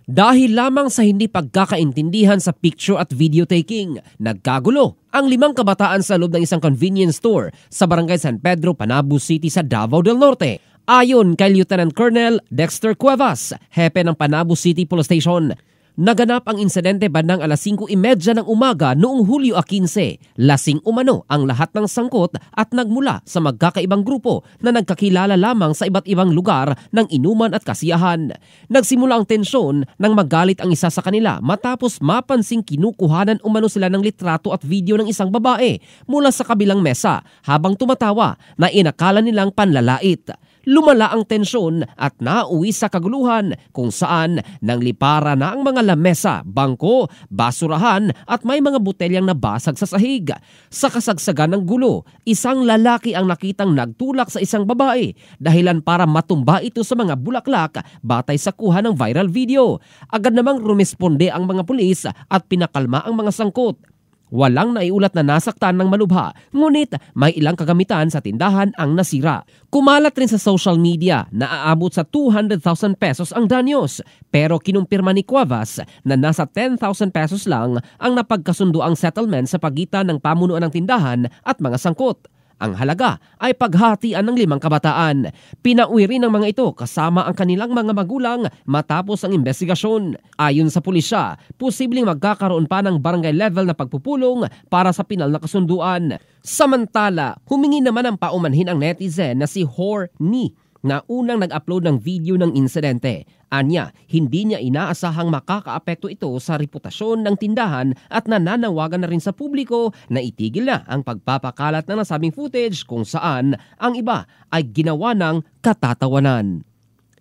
Dahil lamang sa hindi pagkakaintindihan sa picture at video taking, nagkagulo ang 5 kabataan sa loob ng isang convenience store sa Barangay San Pedro, Panabo City sa Davao del Norte. Ayon kay Lieutenant Colonel Dexter Cuevas, hepe ng Panabo City Police Station, naganap ang insidente bandang alas 5:30 ng umaga noong Hulyo 15. Lasing umano ang lahat ng sangkot at nagmula sa magkakaibang grupo na nagkakilala lamang sa iba't ibang lugar ng inuman at kasiyahan. Nagsimula ang tensyon nang magalit ang isa sa kanila matapos mapansing kinukuhanan umano sila ng litrato at video ng isang babae mula sa kabilang mesa habang tumatawa na inakala nilang panlalait. Lumala ang tensyon at nauwi sa kaguluhan kung saan nanglipara na ang mga lamesa, bangko, basurahan at may mga botelyang nabasag sa sahig. Sa kasagsagan ng gulo, isang lalaki ang nakitang nagtulak sa isang babae dahilan para matumba ito sa mga bulaklak batay sa kuha ng viral video. Agad namang rumesponde ang mga pulis at pinakalma ang mga sangkot. Walang naiulat na nasaktan ng malubha, ngunit may ilang kagamitan sa tindahan ang nasira. Kumalat rin sa social media na aabot sa 200,000 pesos ang danyos, pero kinumpirma ni Cuevas na nasa 10,000 pesos lang ang napagkasundo ang settlement sa pagitan ng pamunuan ng tindahan at mga sangkot. Ang halaga ay paghatian ng 5 kabataan. Pinauwi rin ng mga ito kasama ang kanilang mga magulang matapos ang investigasyon. Ayon sa pulisya, posibleng magkakaroon pa ng barangay level na pagpupulong para sa pinal na kasunduan. Samantala, humingi naman ang paumanhin ang netizen na si Horny na unang nag-upload ng video ng insidente. Anya, hindi niya inaasahang makakaapekto ito sa reputasyon ng tindahan at nananawagan na rin sa publiko na itigil na ang pagpapakalat ng nasabing footage kung saan ang iba ay ginawa ng katatawanan.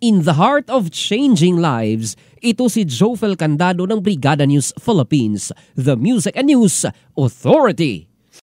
In the heart of changing lives, ito si Jofel Candado ng Brigada News Philippines, the Music and News Authority.